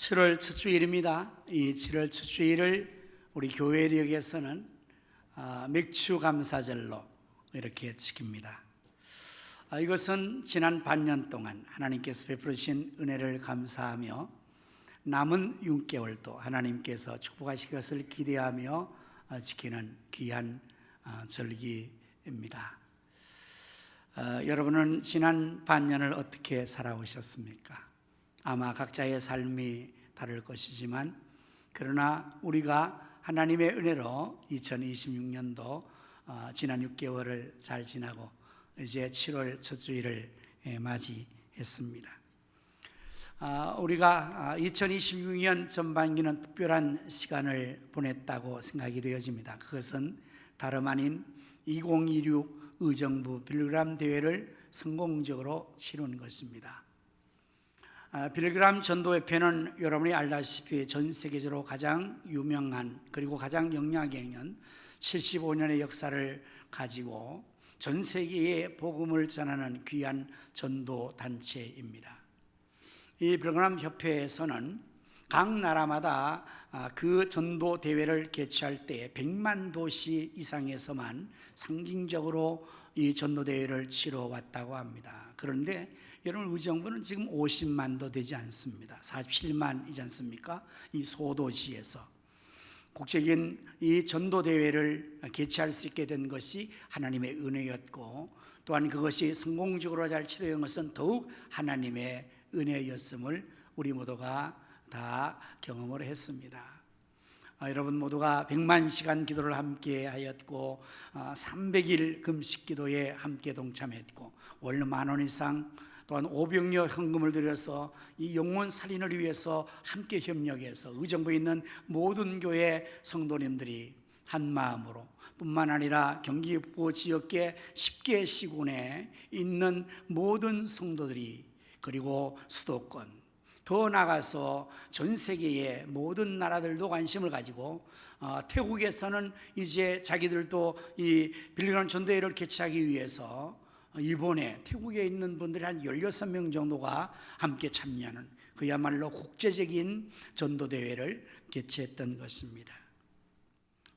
7월 첫 주일입니다. 이 7월 첫 주일을 우리 교회력에서는 맥주 감사절로 이렇게 지킵니다. 이것은 지난 반년 동안 하나님께서 베풀으신 은혜를 감사하며 남은 6개월도 하나님께서 축복하실 것을 기대하며 지키는 귀한 절기입니다. 여러분은 지난 반년을 어떻게 살아오셨습니까? 아마 각자의 삶이 다를 것이지만 그러나 우리가 하나님의 은혜로 2026년도 지난 6개월을 잘 지나고 이제 7월 첫 주일을 맞이했습니다. 우리가 2026년 전반기는 특별한 시간을 보냈다고 생각이 되어집니다. 그것은 다름 아닌 2026 의정부 빌리그람 대회를 성공적으로 치른 것입니다. 빌리그람 전도협회는 여러분이 알다시피 전 세계적으로 가장 유명한 그리고 가장 영향력 있는 75년의 역사를 가지고 전 세계에 복음을 전하는 귀한 전도 단체입니다. 이 빌리그람 협회에서는 각 나라마다 그 전도 대회를 개최할 때 100만 도시 이상에서만 상징적으로 이 전도 대회를 치러 왔다고 합니다. 그런데 여러분 의정부는 지금 50만도 되지 않습니다. 47만이지 않습니까? 이 소도시에서 국제적인 이 전도 대회를 개최할 수 있게 된 것이 하나님의 은혜였고 또한 그것이 성공적으로 잘 치러진 것은 더욱 하나님의 은혜였음을 우리 모두가 다 경험을 했습니다. 여러분 모두가 100만 시간 기도를 함께 하였고 300일 금식 기도에 함께 동참했고 월 10,000원 이상 또한 500여 헌금을 들여서 이 영혼 살인을 위해서 함께 협력해서 의정부에 있는 모든 교회 성도님들이 한 마음으로 뿐만 아니라 경기 북부 지역계 10개 시군에 있는 모든 성도들이 그리고 수도권 더 나가서 전 세계의 모든 나라들도 관심을 가지고 태국에서는 이제 자기들도 이 빌리그람 전도회를 개최하기 위해서 이번에 태국에 있는 분들이 한 16명 정도가 함께 참여하는 그야말로 국제적인 전도대회를 개최했던 것입니다.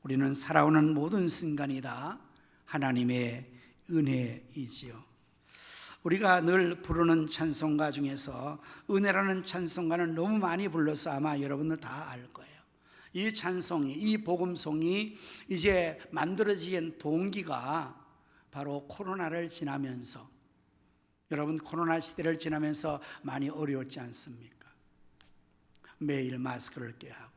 우리는 살아오는 모든 순간이 다 하나님의 은혜이지요. 우리가 늘 부르는 찬송가 중에서 은혜라는 찬송가는 너무 많이 불러서 아마 여러분들 다 알 거예요. 이 찬송이, 이 복음송이 이제 만들어진 동기가 바로 코로나를 지나면서 여러분 코로나 시대를 지나면서 많이 어려웠지 않습니까? 매일 마스크를 껴야 하고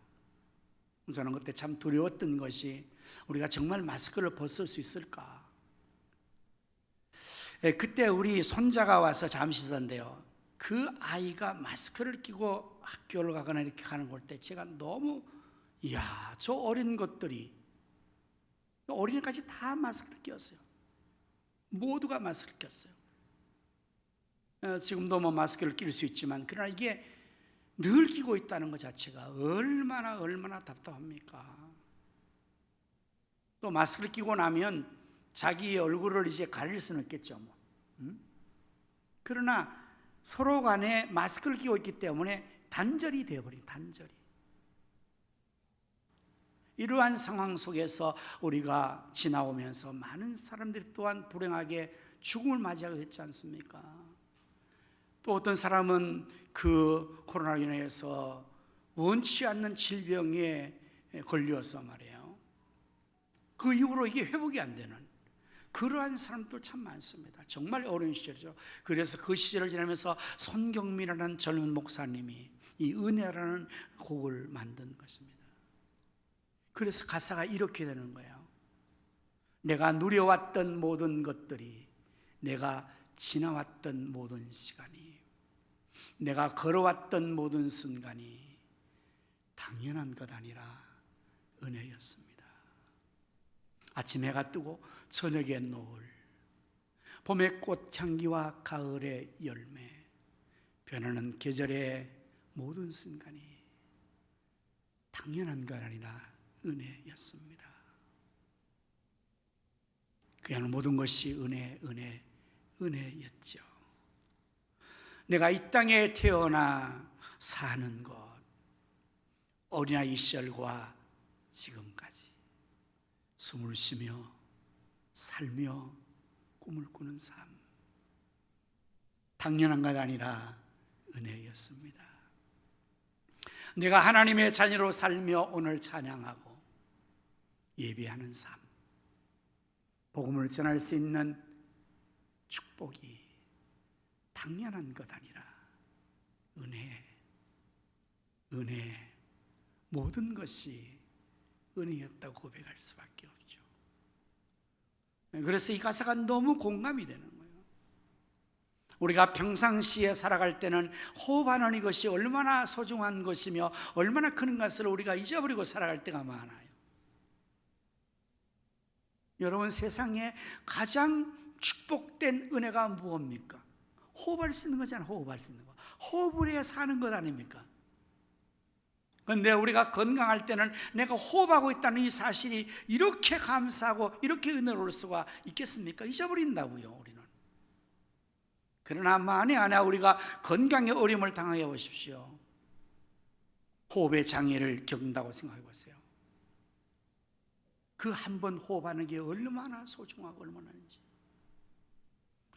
저는 그때 참 두려웠던 것이 우리가 정말 마스크를 벗을 수 있을까? 그때 우리 손자가 와서 잠시 있었는데요. 그 아이가 마스크를 끼고 학교를 가거나 이렇게 가는 걸 때 제가 너무 이야 저 어린 것들이 어린이까지 다 마스크를 꼈어요. 모두가 마스크를 꼈어요. 지금도 뭐 마스크를 낄 수 있지만 그러나 이게 늘 끼고 있다는 것 자체가 얼마나 답답합니까? 또 마스크를 끼고 나면 자기의 얼굴을 이제 가릴 수는 없겠죠. 그러나 서로 간에 마스크를 끼고 있기 때문에 단절이 되어버린 단절이. 이러한 상황 속에서 우리가 지나오면서 많은 사람들이 또한 불행하게 죽음을 맞이하게 됐지 않습니까? 또 어떤 사람은 그 코로나로 인해서 원치 않는 질병에 걸려서 말이에요. 그 이후로 이게 회복이 안 되는 그러한 사람들 참 많습니다. 정말 어려운 시절이죠. 그래서 그 시절을 지나면서 손경민이라는 젊은 목사님이 이 은혜라는 곡을 만든 것입니다. 그래서 가사가 이렇게 되는 거예요. 내가 누려왔던 모든 것들이, 내가 지나왔던 모든 시간이, 내가 걸어왔던 모든 순간이 당연한 것 아니라 은혜였습니다. 아침 해가 뜨고 저녁의 노을, 봄의 꽃향기와 가을의 열매, 변하는 계절의 모든 순간이 당연한 것 아니라 은혜였습니다. 그냥 모든 것이 은혜였죠. 내가 이 땅에 태어나 사는 것, 어린아이 시절과 지금까지 숨을 쉬며 살며 꿈을 꾸는 삶, 당연한 것 아니라 은혜였습니다. 내가 하나님의 자녀로 살며 오늘 찬양하고 예배하는 삶, 복음을 전할 수 있는 축복이 당연한 것 아니라 은혜, 모든 것이 은혜였다고 고백할 수밖에 없죠. 그래서 이 가사가 너무 공감이 되는 거예요. 우리가 평상시에 살아갈 때는 호흡하는 이것이 얼마나 소중한 것이며 얼마나 큰 것을 우리가 잊어버리고 살아갈 때가 많아요. 여러분, 세상에 가장 축복된 은혜가 무엇입니까? 호흡할 수 있는 거잖아요. 호흡할 수 있는 거. 호흡을 해야 사는 것 아닙니까? 그런데 우리가 건강할 때는 내가 호흡하고 있다는 이 사실이 이렇게 감사하고 이렇게 은혜로울 수가 있겠습니까? 잊어버린다고요, 우리는. 그러나 만에 하나 우리가 건강에 어려움을 당하게 보십시오. 호흡의 장애를 겪는다고 생각해 보세요. 그 한 번 호흡하는 게 얼마나 소중하고 얼마나인지.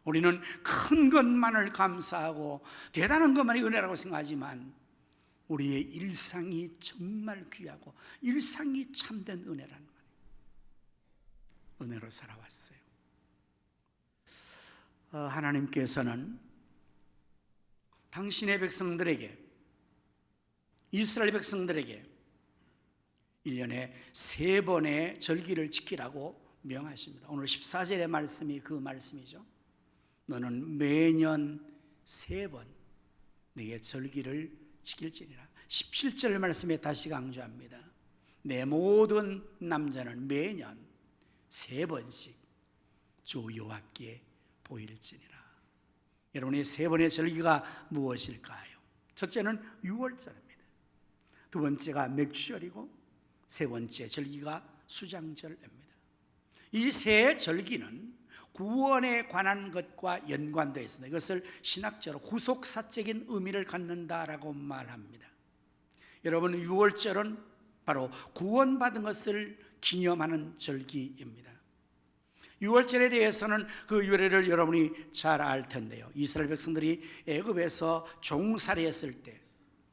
우리는 큰 것만을 감사하고 대단한 것만이 은혜라고 생각하지만 우리의 일상이 정말 귀하고 일상이 참된 은혜라는 거예요. 은혜로 살아왔어요. 하나님께서는 당신의 백성들에게, 이스라엘 백성들에게 1년에 3번의 절기를 지키라고 명하십니다. 오늘 14절의 말씀이 그 말씀이죠. 너는 매년 3번 네게 절기를 지킬지니라. 17절 말씀에 다시 강조합니다. 내 모든 남자는 매년 3번씩 주 여호와께 보일지니라. 여러분의 3번의 절기가 무엇일까요? 첫째는 유월절입니다. 두 번째가 맥주절이고 세 번째 절기가 수장절입니다. 이 세 절기는 구원에 관한 것과 연관되어 있습니다. 이것을 신학적으로 후속사적인 의미를 갖는다라고 말합니다. 여러분, 유월절은 바로 구원받은 것을 기념하는 절기입니다. 유월절에 대해서는 그 유래를 여러분이 잘 알 텐데요. 이스라엘 백성들이 애굽에서 종살이했을 때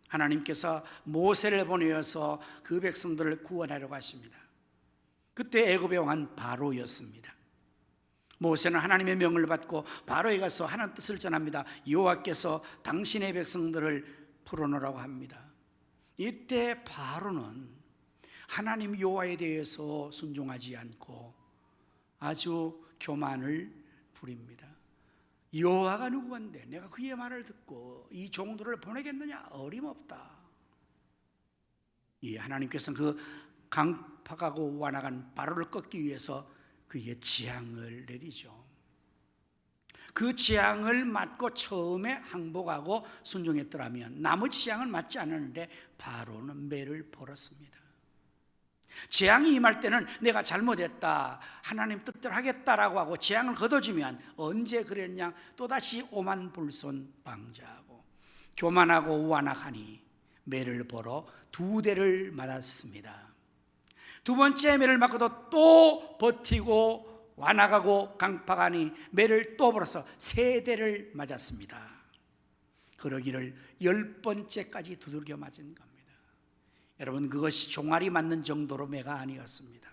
하나님께서 모세를 보내어서 그 백성들을 구원하려고 하십니다. 그때 애굽의 왕은 바로였습니다. 모세는 하나님의 명을 받고 바로에 가서 하나님 뜻을 전합니다. 여호와께서 당신의 백성들을 풀어놓으라고 합니다. 이때 바로는 하나님 여호와에 대해서 순종하지 않고 아주 교만을 부립니다. 여호와가 누구건데 내가 그의 말을 듣고 이 종들을 보내겠느냐? 어림없다. 하나님께서는 그 강팍하고 완악한 바로를 꺾기 위해서 그의 재앙을 내리죠. 그 재앙을 맞고 처음에 항복하고 순종했더라면 나머지 재앙은 맞지 않았는데 바로는 매를 벌었습니다. 재앙이 임할 때는 내가 잘못했다, 하나님 뜻대로 하겠다라고 하고 재앙을 걷어주면 언제 그랬냐? 또다시 오만불손방자하고 교만하고 완악하니 매를 벌어 2대를 맞았습니다. 두 번째 매를 맞고도 또 버티고 완악하고 강팍하니 매를 또 벌어서 3대를 맞았습니다. 그러기를 10번째까지 두들겨 맞은 겁니다. 여러분, 그것이 종아리 맞는 정도로 매가 아니었습니다.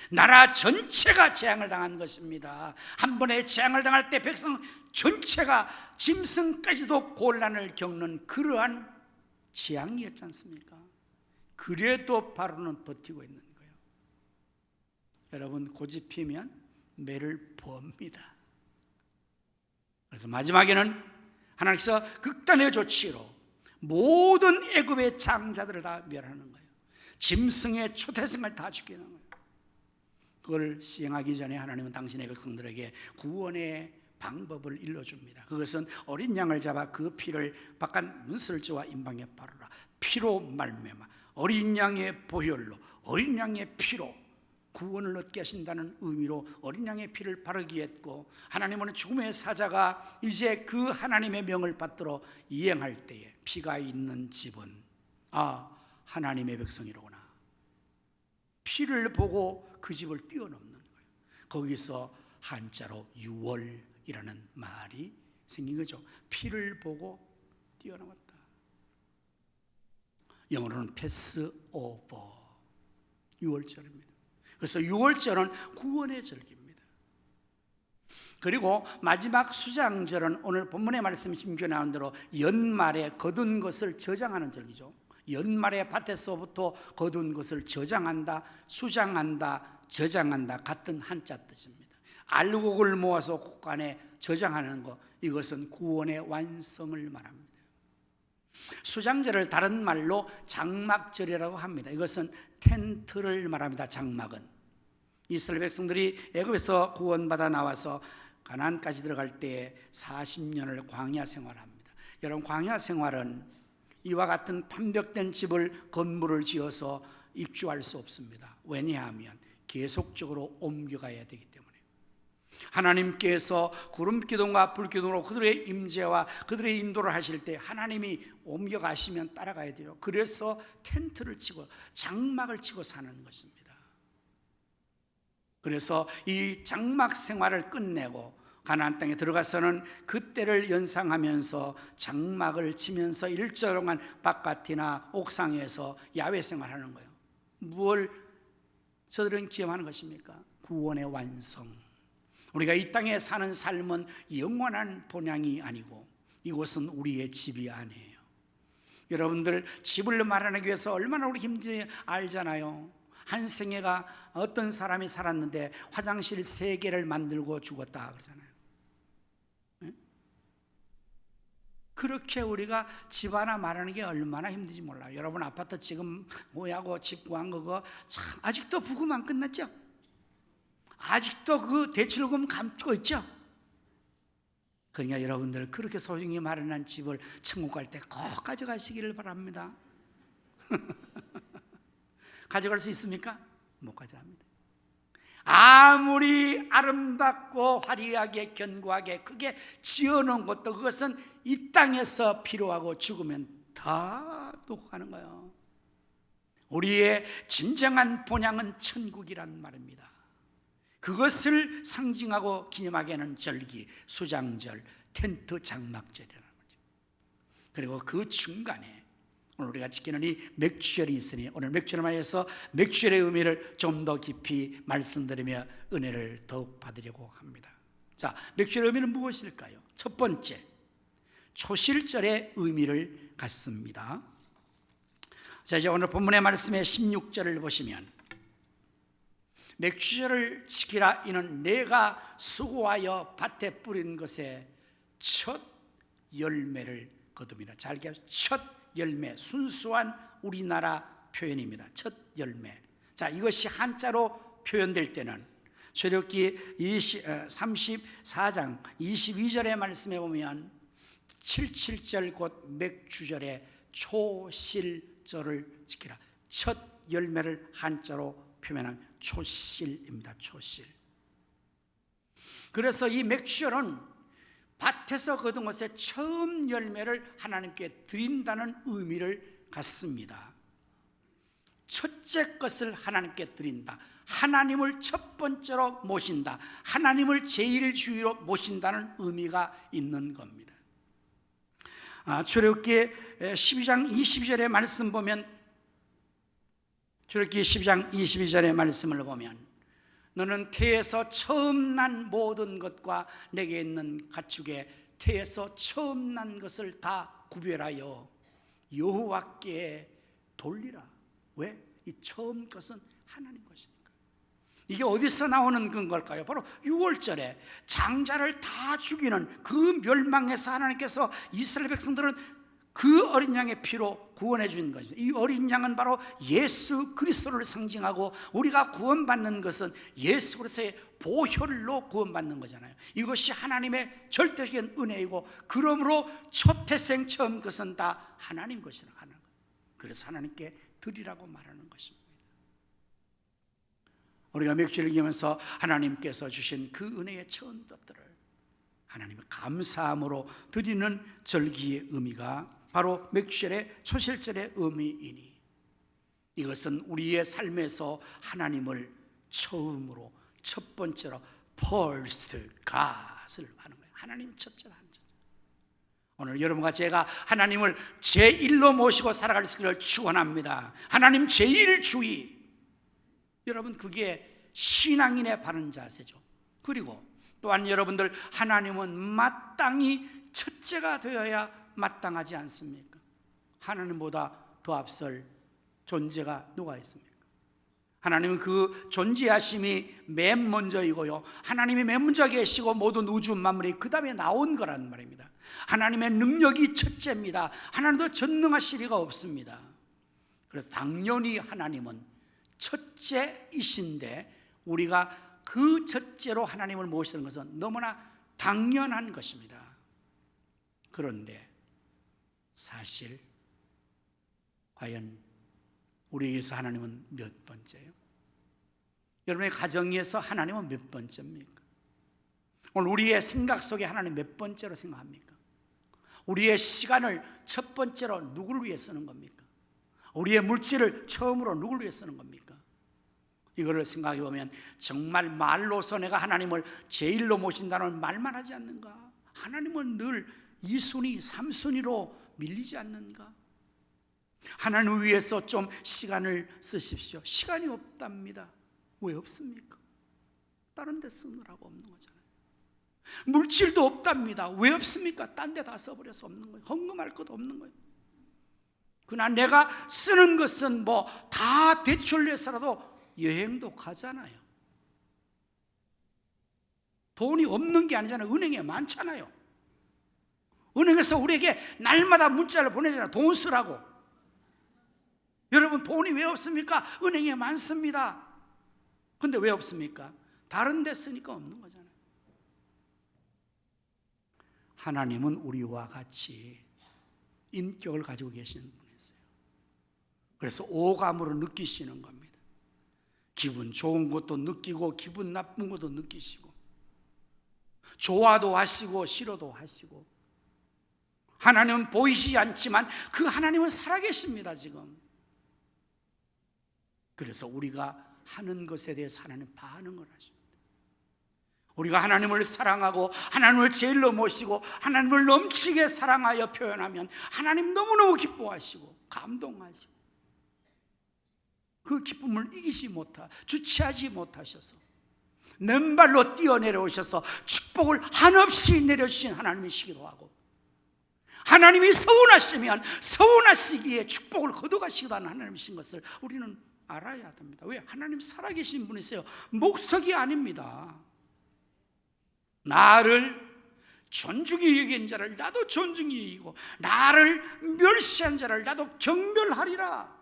나라 전체가 재앙을 당한 것입니다. 한 번에 재앙을 당할 때 백성 전체가 짐승까지도 곤란을 겪는 그러한 재앙이었지 않습니까? 그래도 바로는 버티고 있는 거예요. 여러분, 고집 피면 매를 법니다. 그래서 마지막에는 하나님께서 극단의 조치로 모든 애굽의 장자들을 다 멸하는 거예요. 짐승의 초태생을 다 죽이는 거예요. 그걸 시행하기 전에 하나님은 당신의 백성들에게 구원의 방법을 일러줍니다. 그것은 어린 양을 잡아 그 피를 바깥 문설주와 임방에 바르라. 피로 말미암아 어린 양의 보혈로, 어린 양의 피로 구원을 얻게 하신다는 의미로 어린 양의 피를 바르게 했고, 하나님은 죽음의 사자가 이제 그 하나님의 명을 받들어 이행할 때에 피가 있는 집은 하나님의 백성이로구나. 피를 보고 그 집을 뛰어넘는 거예요. 거기서 한자로 유월이라는 말이 생긴 거죠. 피를 보고 뛰어넘었다. 영어로는 패스오버, 유월절입니다. 그래서 유월절은 구원의 절기입니다. 그리고 마지막 수장절은 오늘 본문의 말씀이 심겨 나온 대로 연말에 거둔 것을 저장하는 절기죠. 연말에 밭에서부터 거둔 것을 저장한다, 수장한다, 저장한다 같은 한자 뜻입니다. 알곡을 모아서 곳간에 저장하는 것, 이것은 구원의 완성을 말합니다. 수장절을 다른 말로 장막절이라고 합니다. 이것은 텐트를 말합니다. 장막은 이스라엘 백성들이 애굽에서 구원받아 나와서 가나안까지 들어갈 때 40년을 광야 생활합니다. 여러분, 광야 생활은 이와 같은 판벽된 집을 건물을 지어서 입주할 수 없습니다. 왜냐하면 계속적으로 옮겨가야 되기 때문에 하나님께서 구름기둥과 불기둥으로 그들의 임재와 그들의 인도를 하실 때 하나님이 옮겨가시면 따라가야 돼요. 그래서 텐트를 치고 장막을 치고 사는 것입니다. 그래서 이 장막 생활을 끝내고 가나안 땅에 들어가서는 그때를 연상하면서 장막을 치면서 일주일 동안 바깥이나 옥상에서 야외 생활하는 거예요. 무엇을 저들은 기념하는 것입니까? 구원의 완성. 우리가 이 땅에 사는 삶은 영원한 본향이 아니고 이곳은 우리의 집이 아니에요. 여러분들 집을 마련하기 위해서 얼마나 우리 힘든지 알잖아요. 한 생애가 어떤 사람이 살았는데 화장실 3개를 만들고 죽었다 그러잖아요. 그렇게 우리가 집 하나 마련하는 게 얼마나 힘든지 몰라요. 여러분 아파트 지금 뭐하고 집 구한 거 참 아직도 부금 안 끝났죠? 아직도 그 대출금 감고 있죠? 그러니까 여러분들 그렇게 소중히 마련한 집을 천국 갈 때 꼭 가져가시기를 바랍니다. 가져갈 수 있습니까? 못 가져갑니다. 아무리 아름답고 화려하게 견고하게 크게 지어놓은 것도 그것은 이 땅에서 필요하고 죽으면 다 놓고 가는 거예요. 우리의 진정한 본향은 천국이란 말입니다. 그것을 상징하고 기념하게 하는 절기, 수장절, 텐트 장막절이라는 거죠. 그리고 그 중간에 오늘 우리가 지키는 이 맥주절이 있으니 오늘 맥주를 맞이해서 맥주절의 의미를 좀 더 깊이 말씀드리며 은혜를 더욱 받으려고 합니다. 자, 맥주절의 의미는 무엇일까요? 첫 번째, 초실절의 의미를 갖습니다. 자, 이제 오늘 본문의 말씀의 16절을 보시면 맥주절을 지키라. 이는 내가 수고하여 밭에 뿌린 것에 첫 열매를 거둠이라. 잘 기억하세요. 첫 열매, 순수한 우리나라 표현입니다. 첫 열매. 자, 이것이 한자로 표현될 때는 출애굽기 34장 22절의 말씀에 보면 77절 곧 맥주절의 초실절을 지키라. 첫 열매를 한자로 표현한 초실입니다. 초실. 그래서 이 맥주절은 밭에서 거둔 것의 처음 열매를 하나님께 드린다는 의미를 갖습니다. 첫째 것을 하나님께 드린다. 하나님을 첫 번째로 모신다. 하나님을 제일 주위로 모신다는 의미가 있는 겁니다. 출애굽기 12장 22절의 말씀 보면 출애굽기 12장 22절의 말씀을 보면 너는 태에서 처음 난 모든 것과 내게 있는 가축의 태에서 처음 난 것을 다 구별하여 여호와께 돌리라. 왜? 이 처음 것은 하나님 것이니까. 이게 어디서 나오는 걸까요? 바로 6월절에 장자를 다 죽이는 그 멸망에서 하나님께서 이스라엘 백성들은 그 어린 양의 피로 구원해 주는 것입니다. 이 어린 양은 바로 예수 그리스도를 상징하고 우리가 구원받는 것은 예수 그리스도의 보혈로 구원받는 거잖아요. 이것이 하나님의 절대적인 은혜이고 그러므로 초태생 처음 것은 다 하나님 것이라 하는 거예요. 그래서 하나님께 드리라고 말하는 것입니다. 우리가 맥주를 기면서 하나님께서 주신 그 은혜의 처음 것들을 하나님의 감사함으로 드리는 절기의 의미가 바로 맥주절의 초실절의 의미이니 이것은 우리의 삶에서 하나님을 처음으로, 첫 번째로 first God을 하는 거예요. 하나님 첫째다. 오늘 여러분과 제가 하나님을 제1로 모시고 살아갈 수 있기를 축원합니다. 하나님 제1주의. 여러분, 그게 신앙인의 바른 자세죠. 그리고 또한 여러분들, 하나님은 마땅히 첫째가 되어야 마땅하지 않습니까? 하나님보다 더 앞설 존재가 누가 있습니까? 하나님은 그 존재하심이 맨 먼저이고요, 하나님이 맨 먼저 계시고 모든 우주 만물이 그 다음에 나온 거란 말입니다. 하나님의 능력이 첫째입니다. 하나님도 전능하실 리가 없습니다. 그래서 당연히 하나님은 첫째이신데 우리가 그 첫째로 하나님을 모시는 것은 너무나 당연한 것입니다. 그런데 사실 과연 우리에게서 하나님은 몇 번째예요? 여러분의 가정에서 하나님은 몇 번째입니까? 오늘 우리의 생각 속에 하나님 몇 번째로 생각합니까? 우리의 시간을 첫 번째로 누구를 위해 쓰는 겁니까? 우리의 물질을 처음으로 누구를 위해 쓰는 겁니까? 이거를 생각해 보면 정말 말로서 내가 하나님을 제일로 모신다는 말만 하지 않는가? 하나님은 늘 2순위, 3순위로 밀리지 않는가? 하나님을 위해서 좀 시간을 쓰십시오. 시간이 없답니다. 왜 없습니까? 다른 데 쓰느라고 없는 거잖아요. 물질도 없답니다. 왜 없습니까? 딴 데 다 써버려서 없는 거예요. 헌금할 것도 없는 거예요. 그러나 내가 쓰는 것은 뭐 다 대출을 해서라도 여행도 가잖아요. 돈이 없는 게 아니잖아요. 은행에 많잖아요. 은행에서 우리에게 날마다 문자를 보내잖아요. 돈 쓰라고. 여러분, 돈이 왜 없습니까? 은행에 많습니다. 근데 왜 없습니까? 다른 데 쓰니까 없는 거잖아요. 하나님은 우리와 같이 인격을 가지고 계시는 분이세요. 그래서 오감으로 느끼시는 겁니다. 기분 좋은 것도 느끼고 기분 나쁜 것도 느끼시고, 좋아도 하시고 싫어도 하시고. 하나님은 보이지 않지만 그 하나님은 살아계십니다. 지금. 그래서 우리가 하는 것에 대해서 하나님 반응을 하십니다. 우리가 하나님을 사랑하고 하나님을 제일로 모시고 하나님을 넘치게 사랑하여 표현하면 하나님 너무너무 기뻐하시고 감동하시고, 그 기쁨을 주체하지 못하셔서 맨발로 뛰어내려오셔서 축복을 한없이 내려주신 하나님이시기도 하고, 하나님이 서운하시면 서운하시기에 축복을 거둬가시기도 하는 하나님이신 것을 우리는 알아야 됩니다. 왜? 하나님 살아계신 분이세요. 목석이 아닙니다. 나를 존중히 여긴 자를 나도 존중히 여기고 나를 멸시한 자를 나도 경멸하리라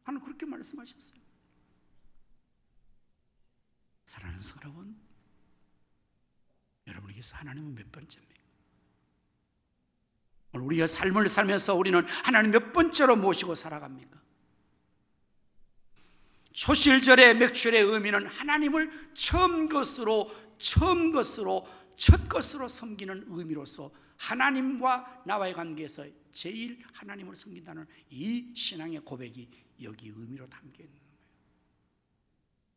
하는, 그렇게 말씀하셨어요. 사랑하는 성도 여러분, 여러분에게서 하나님은 몇 번째입니까? 오늘 우리가 삶을 살면서 우리는 하나님 몇 번째로 모시고 살아갑니까? 초실절의 맥출의 의미는 하나님을 처음 것으로 첫 것으로 섬기는 의미로서 하나님과 나와의 관계에서 제일 하나님을 섬긴다는 이 신앙의 고백이 여기 의미로 담겨 있는 거예요.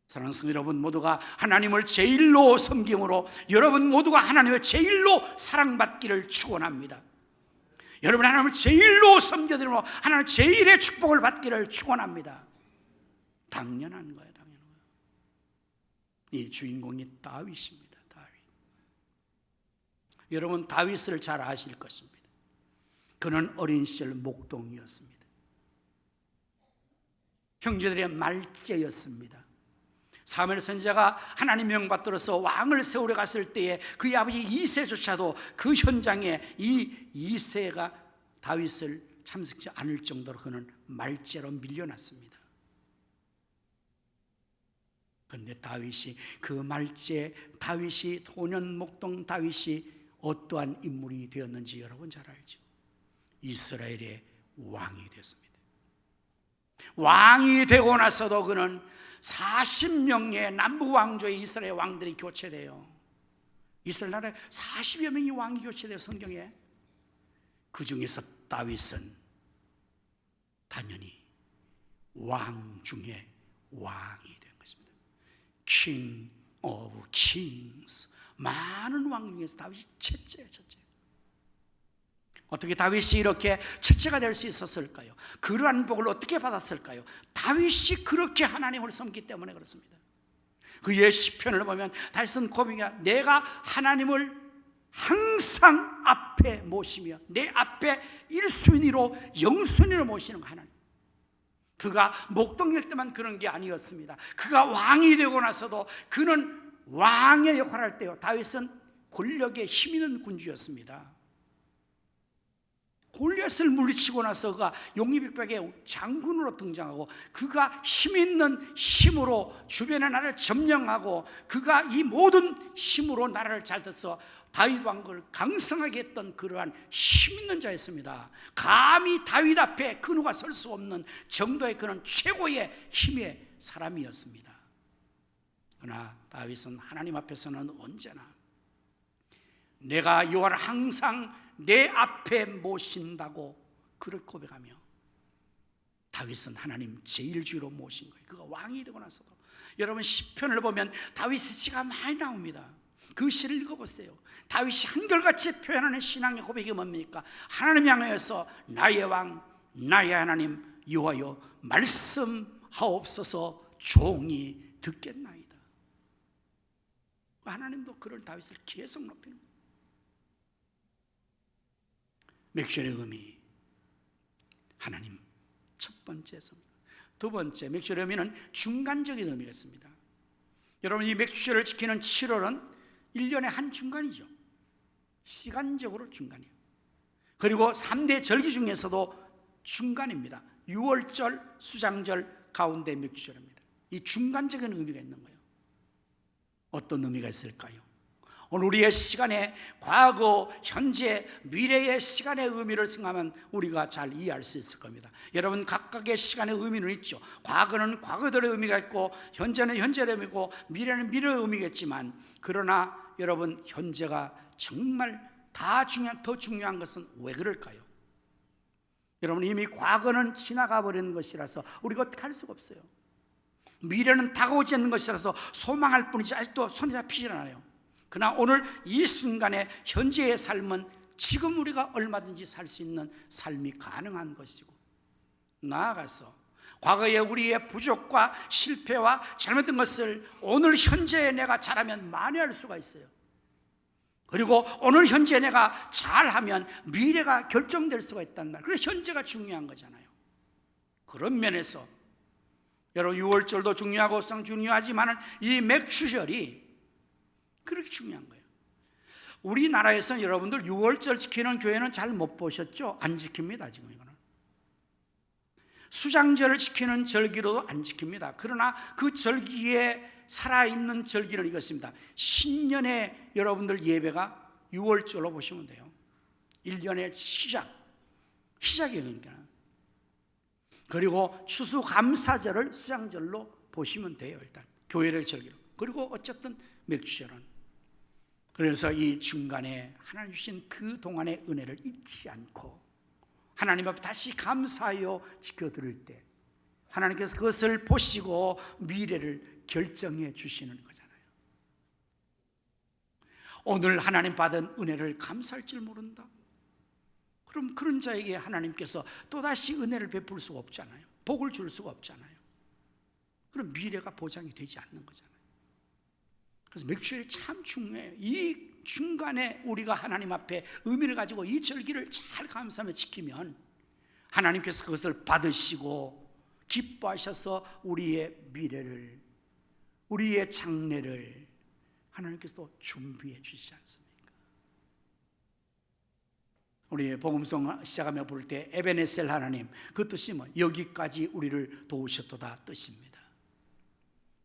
사랑하는 성도 여러분 모두가 하나님을 제일로 섬김으로 여러분 모두가 하나님의 제일로 사랑받기를 축원합니다. 여러분 하나님을 제일로 섬겨드리므로 하나님 제일의 축복을 받기를 축원합니다. 당연한 거예요. 당연한 거예요. 이 주인공이 다윗입니다. 다윗. 여러분 다윗을 잘 아실 것입니다. 그는 어린 시절 목동이었습니다. 형제들의 말제였습니다. 사무엘 선지자가 하나님 명받들어서 왕을 세우러 갔을 때에 그의 아버지 이새조차도 그 현장에 이 이새가 다윗을 참석하지 않을 정도로 그는 말제로 밀려났습니다. 그런데 다윗이 그 말제 다윗이 소년 목동 다윗이 어떠한 인물이 되었는지 여러분 잘 알죠. 이스라엘의 왕이 되었습니다. 왕이 되고 나서도 그는 40명의 남부 왕조의 이스라엘 왕들이 교체돼요. 이스라엘 나라에 40여 명의 왕이 교체돼요. 성경에. 그 중에서 다윗은 당연히 왕 중에 왕이 된 것입니다. King of Kings. 많은 왕 중에서 다윗이 첫째예요. 첫째. 어떻게 다윗이 이렇게 첫째가 될 수 있었을까요? 그러한 복을 어떻게 받았을까요? 다윗이 그렇게 하나님을 섬기기 때문에 그렇습니다. 그의 시편을 보면 다윗은 고백이야. 내가 하나님을 항상 앞에 모시며 내 앞에 1순위로 영순위로 모시는 하나님. 그가 목동일 때만 그런 게 아니었습니다. 그가 왕이 되고 나서도 그는 왕의 역할을 할 때요, 다윗은 권력에 힘 있는 군주였습니다. 골리앗을 물리치고 나서 그가 용리백박의 장군으로 등장하고 그가 힘 있는 힘으로 주변의 나라를 점령하고 그가 이 모든 힘으로 나라를 잘 둬서 다윗 왕국을 강성하게 했던 그러한 힘 있는 자였습니다. 감히 다윗 앞에 그 누가 설 수 없는 정도의 그런 최고의 힘의 사람이었습니다. 그러나 다윗은 하나님 앞에서는 언제나 내가 여호와를 항상 내 앞에 모신다고 그렇게 고백하며 다윗은 하나님 제일주의로 모신 거예요. 그가 왕이 되고 나서도. 여러분 시편을 보면 다윗의 시가 많이 나옵니다. 그 시를 읽어보세요. 다윗이 한결같이 표현하는 신앙의 고백이 뭡니까? 하나님 향하여서 나의 왕 나의 하나님 여호와여 말씀하옵소서 종이 듣겠나이다. 하나님도 그런 다윗을 계속 높이는 거예요. 맥주얼의 의미, 하나님 첫 번째 성경. 두 번째 맥주얼의 의미는 중간적인 의미가 있습니다. 여러분 이 맥주얼을 지키는 7월은 1년의 한 중간이죠. 시간적으로 중간이에요. 그리고 3대 절기 중에서도 중간입니다. 6월절, 수장절 가운데 맥주절입니다. 이 중간적인 의미가 있는 거예요. 어떤 의미가 있을까요? 오늘 우리의 시간에 과거, 현재, 미래의 시간의 의미를 생각하면 우리가 잘 이해할 수 있을 겁니다. 여러분 각각의 시간의 의미는 있죠. 과거는 과거들의 의미가 있고 현재는 현재의 의미고 미래는 미래의 의미겠지만 그러나 여러분 현재가 정말 더 중요한 것은 왜 그럴까요? 여러분 이미 과거는 지나가 버린 것이라서 우리가 어떻게 할 수가 없어요. 미래는 다가오지 않는 것이라서 소망할 뿐이지 아직도 손에 잡히질 않아요. 그러나 오늘 이 순간에 현재의 삶은 지금 우리가 얼마든지 살 수 있는 삶이 가능한 것이고 나아가서 과거의 우리의 부족과 실패와 잘못된 것을 오늘 현재에 내가 잘하면 만회할 수가 있어요. 그리고 오늘 현재 내가 잘하면 미래가 결정될 수가 있단 말이에요. 그래서 현재가 중요한 거잖아요. 그런 면에서 여러분 6월절도 중요하고 수장 중요하지만 이 맥주절이 그렇게 중요한 거예요. 우리나라에서는 여러분들 6월절 지키는 교회는 잘 못 보셨죠? 안 지킵니다. 지금 이거는 수장절을 지키는 절기로도 안 지킵니다. 그러나 그 절기에 살아있는 절기는 이것입니다. 신년의 여러분들 예배가 6월절로 보시면 돼요. 1년의 시작이에요. 그러니까. 그리고 추수감사절을 수장절로 보시면 돼요. 일단 교회의 절기로. 그리고 어쨌든 맥주절은 그래서 이 중간에 하나님 주신 그 동안의 은혜를 잊지 않고 하나님 앞에 다시 감사하여 지켜드릴 때 하나님께서 그것을 보시고 미래를 결정해 주시는 거잖아요. 오늘 하나님 받은 은혜를 감사할 줄 모른다? 그럼 그런 자에게 하나님께서 또다시 은혜를 베풀 수가 없잖아요. 복을 줄 수가 없잖아요. 그럼 미래가 보장이 되지 않는 거잖아요. 그래서 맥주절이 참 중요해요. 이 중간에 우리가 하나님 앞에 의미를 가지고 이 절기를 잘 감사하며 지키면 하나님께서 그것을 받으시고 기뻐하셔서 우리의 미래를, 우리의 장래를 하나님께서 또 준비해 주시지 않습니까? 우리 복음송 시작하며 부를 때 에베네셀 하나님, 그 뜻이 뭐 여기까지 우리를 도우셨도다 뜻입니다.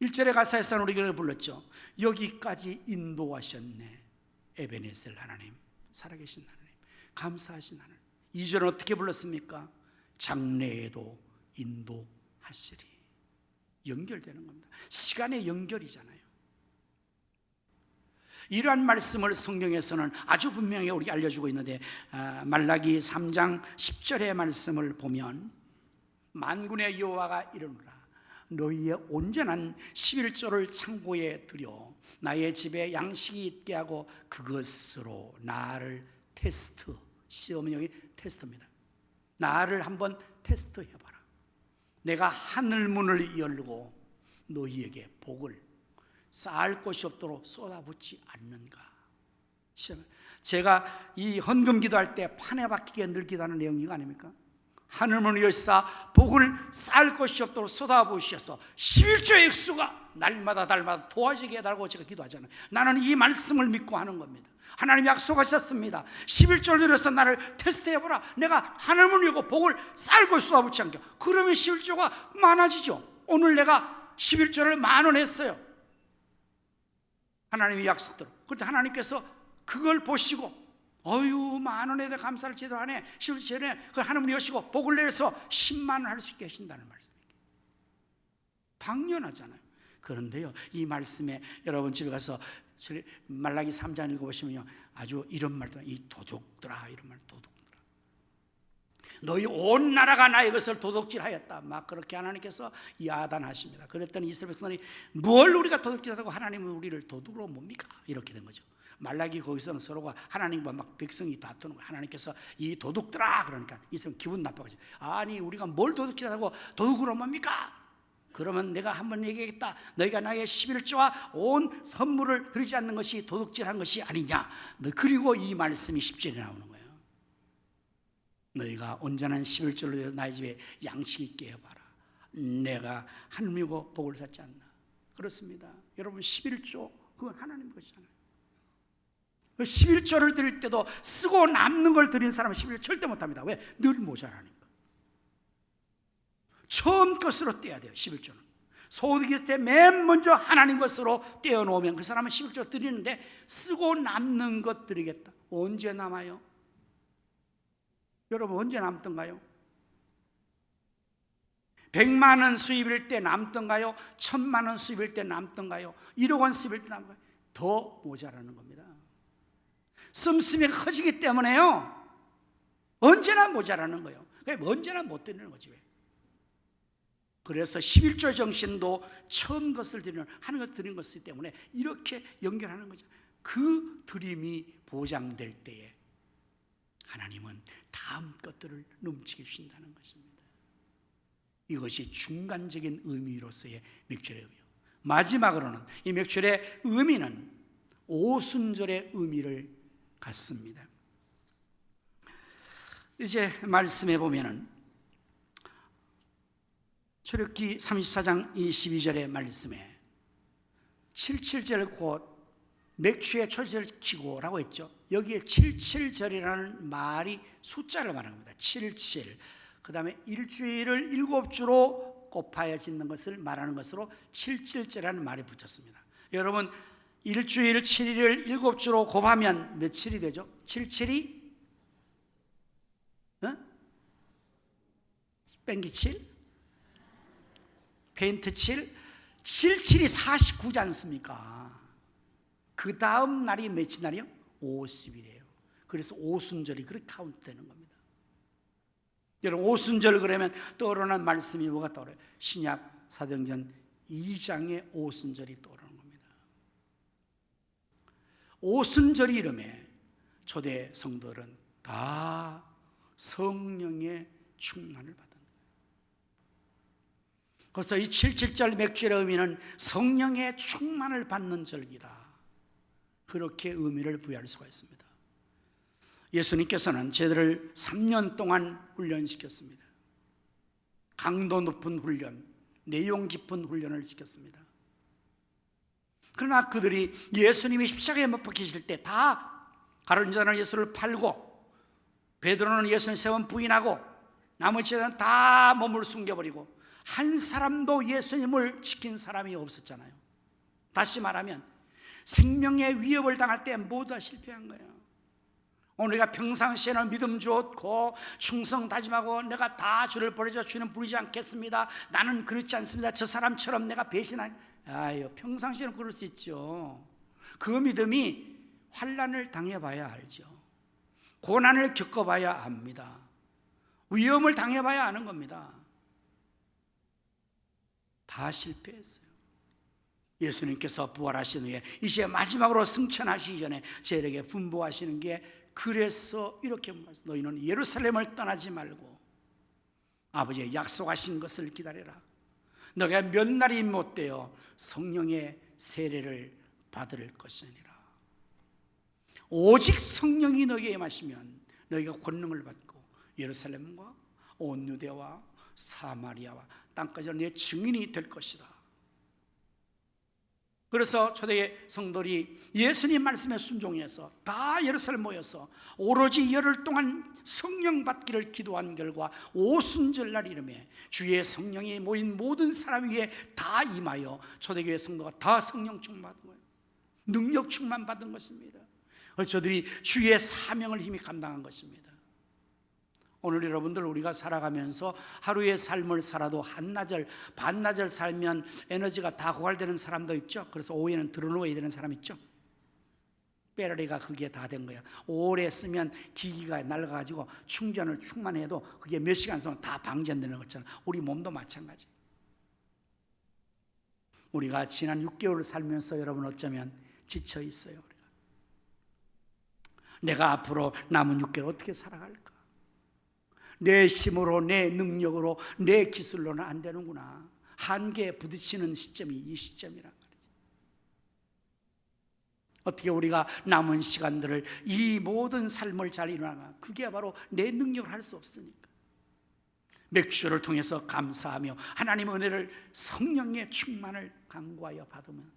1절의 가사에서는 우리가 불렀죠. 여기까지 인도하셨네. 에베네셀 하나님, 살아계신 하나님, 감사하신 하나님. 2절은 어떻게 불렀습니까? 장래에도 인도하시리. 연결되는 겁니다. 시간의 연결이잖아요. 이러한 말씀을 성경에서는 아주 분명히 우리가 알려주고 있는데 말라기 3장 10절의 말씀을 보면 만군의 여호와가 이르노라. 너희의 온전한 11조를 창고에 들여 나의 집에 양식이 있게 하고 그것으로 나를 테스트, 시험은 여기 테스트입니다. 나를 한번 테스트해봐라. 내가 하늘문을 열고 너희에게 복을 쌓을 곳이 없도록 쏟아붓지 않는가. 제가 이 헌금 기도할 때 판에 박히게 늘 기도하는 내용이 이거 아닙니까? 하늘문을 여시사 복을 쌓을 것이 없도록 쏟아부으셔서 11조의 액수가 날마다 도와지게 해달라고 제가 기도하잖아요. 나는 이 말씀을 믿고 하는 겁니다. 하나님 약속하셨습니다. 11조를 들여서 나를 테스트해보라. 내가 하늘문을 열고 복을 쌓을 것이 쏟아붓지 않게. 그러면 11조가 많아지죠. 오늘 내가 11조를 10,000원 했어요. 하나님의 약속대로. 그런데 하나님께서 그걸 보시고 어휴 10,000원에 대해 감사를 제대로 하네. 11조에 그걸 하나님을 여시고 복을 내서 100,000원 할 수 있게 하신다는 말씀이에요. 당연하잖아요. 그런데요, 이 말씀에 여러분 집에 가서 말라기 3장 읽어보시면요, 아주 이런 말도, 이 도둑들아, 이런 말, 도둑들아, 너희 온 나라가 나의 것을 도둑질하였다. 막 그렇게 하나님께서 야단하십니다. 그랬더니 이스라엘 백성이 뭘 우리가 도둑질하다고 하나님은 우리를 도둑으로 뭡니까? 이렇게 된 거죠. 말라기 거기서는 서로가 하나님과 막 백성이 다투는 거예요. 하나님께서 이 도둑들아 그러니까 이스라엘 기분 나빠가지고, 아니 우리가 뭘 도둑질하다고 도둑으로 뭡니까? 그러면 내가 한번 얘기하겠다. 너희가 나의 11조와 온 선물을 드리지 않는 것이 도둑질한 것이 아니냐. 그리고 이 말씀이 10절에 나오는 거예요. 너희가 온전한 11조를 나의 집에 양식 있게 해봐라. 내가 하늘이고 복을 쌓지 않나. 그렇습니다. 여러분 11조 그건 하나님 것이잖아요. 11조를 드릴 때도 쓰고 남는 걸 드린 사람은 11조 절대 못합니다. 왜? 늘 모자라니까. 처음 것으로 떼야 돼요. 11조는 소득이 있을 때 맨 먼저 하나님 것으로 떼어놓으면 그 사람은 11조 드리는데 쓰고 남는 것 드리겠다. 언제 남아요? 여러분 언제 남던가요? 100만 원 수입일 때 남던가요? 1,000만 원 수입일 때 남던가요? 1억 원 수입일 때 남던가요? 더 모자라는 겁니다. 씀씀이가 커지기 때문에요, 언제나 모자라는 거예요. 언제나 못 드리는 거지. 왜? 그래서 11조 정신도 처음 것을 드리는, 하는 것 드리는 것이기 때문에 이렇게 연결하는 거죠. 그 드림이 보장될 때에 하나님은 다음 것들을 넘치게 주신다는 것입니다. 이것이 중간적인 의미로서의 맥주의 의미예요. 마지막으로는 이 맥주의 의미는 오순절의 의미를 갖습니다. 이제 말씀해 보면은 출애굽기 34장 22절의 말씀에 77절 곧 맥주의 초절을 치고라고 했죠. 여기에 77절이라는 말이 숫자를 말합니다. 77. 그 다음에 일주일을 7주로 곱하여 짓는 것을 말하는 것으로 77절이라는 말이 붙였습니다. 여러분 일주일 7일을 7주로 곱하면 며칠이 되죠? 77이 뺑기 7? 페인트 7? 77이 49지 않습니까? 그 다음 날이 며칠 날이요? 50일이에요. 그래서 오순절이 그렇게 카운트되는 겁니다. 여러분 오순절 그러면 떠오르는 말씀이 뭐가 떠오르요? 신약 사도행전 2장의 오순절이 떠오르는 겁니다. 오순절이 이름에 초대 성도들은 다 성령의 충만을 받은 거예요. 그래서 이 77절 맥주의 의미는 성령의 충만을 받는 절기다, 그렇게 의미를 부여할 수가 있습니다. 예수님께서는 저희들을 3년 동안 훈련시켰습니다. 강도 높은 훈련, 내용 깊은 훈련을 시켰습니다. 그러나 그들이 예수님이 십자가에 못 박히실 때 다 가룟 유다는 예수를 팔고 베드로는 예수님 세 번 부인하고 나머지는 다 몸을 숨겨버리고 한 사람도 예수님을 지킨 사람이 없었잖아요. 다시 말하면 생명의 위협을 당할 때 모두 다 실패한 거예요. 우리가 평상시에는 믿음 좋고 충성 다짐하고 내가 다 주를 버리죠, 주는 부리지 않겠습니다, 나는 그렇지 않습니다, 저 사람처럼 내가 배신하요. 평상시에는 그럴 수 있죠. 그 믿음이 환난을 당해봐야 알죠. 고난을 겪어봐야 압니다. 위험을 당해봐야 아는 겁니다. 다 실패했어요. 예수님께서 부활하신 후에 이제 마지막으로 승천하시기 전에 저에게 분부하시는 게, 그래서 이렇게 말씀, 너희는 예루살렘을 떠나지 말고 아버지의 약속하신 것을 기다려라. 너가 몇 날이 못되어 성령의 세례를 받을 것이니라. 오직 성령이 너희에게 임하시면 너희가 권능을 받고 예루살렘과 온 유대와 사마리아와 땅까지 내 증인이 될 것이다. 그래서 초대의 성도들이 예수님 말씀에 순종해서 다 예루살렘 모여서 오로지 열흘 동안 성령 받기를 기도한 결과 오순절날 이름에 주의 성령이 모인 모든 사람 위에 다 임하여 초대교회 성도가 다 성령 충만받은 거예요. 능력 충만 받은 것입니다. 그래서 저들이 주의 사명을 힘이 감당한 것입니다. 오늘 여러분들, 우리가 살아가면서 하루의 삶을 살아도 한나절 반나절 살면 에너지가 다 고갈되는 사람도 있죠. 그래서 오후에는 들어누워야 되는 사람 있죠. 배터리가 그게 다 된 거야. 오래 쓰면 기기가 낡아가지고 충전을 충만해도 그게 몇 시간 쓰면 다 방전되는 것처럼 우리 몸도 마찬가지. 우리가 지난 6개월을 살면서 여러분 어쩌면 지쳐 있어요. 내가 앞으로 남은 6개월 어떻게 살아갈까? 내 힘으로, 내 능력으로, 내 기술로는 안 되는구나. 한계에 부딪히는 시점이 이 시점이란 말이지. 어떻게 우리가 남은 시간들을 이 모든 삶을 잘 이루나? 그게 바로 내 능력을 할 수 없으니까. 맥주를 통해서 감사하며 하나님의 은혜를, 성령의 충만을 간구하여 받으면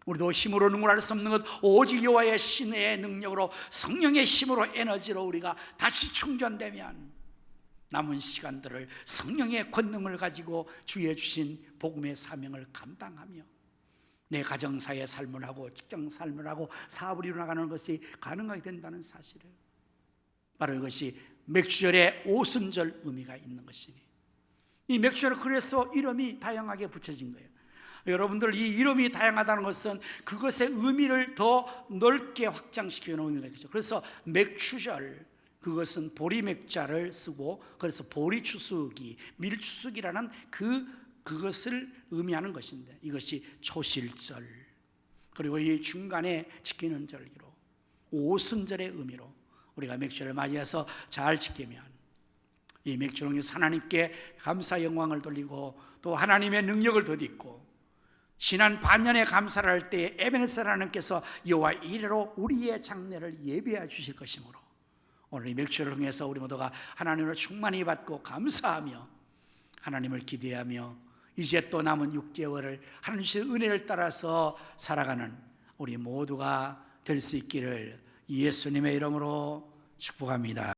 우리도 힘으로 누구나 할 수 없는 것 오직 여호와의 신의 능력으로, 성령의 힘으로, 에너지로 우리가 다시 충전되면 남은 시간들을 성령의 권능을 가지고 주의 주신 복음의 사명을 감당하며 내 가정사의 삶을 하고 직장 삶을 하고 사업을 이루어나가는 것이 가능하게 된다는 사실이에요. 바로 이것이 맥주절의 오순절 의미가 있는 것이니, 이 맥주절은 그래서 이름이 다양하게 붙여진 거예요. 여러분들, 이 이름이 다양하다는 것은 그것의 의미를 더 넓게 확장시키는 의미가 있죠. 그래서 맥추절, 그것은 보리맥자를 쓰고, 그래서 보리추수기, 밀추수기라는 그것을 의미하는 것인데, 이것이 초실절, 그리고 이 중간에 지키는 절기로 오순절의 의미로 우리가 맥주를 맞이해서 잘 지키면 이 맥주를 통해서 하나님께 감사 영광을 돌리고 또 하나님의 능력을 덧입고, 지난 반년에 감사를 할 때 에베네셀 하나님께서 여호와 이레로 우리의 장래를 예비해 주실 것이므로, 오늘 이 맥주를 통해서 우리 모두가 하나님을 충만히 받고 감사하며 하나님을 기대하며 이제 또 남은 6개월을 하나님 주신 은혜를 따라서 살아가는 우리 모두가 될 수 있기를 예수님의 이름으로 축복합니다.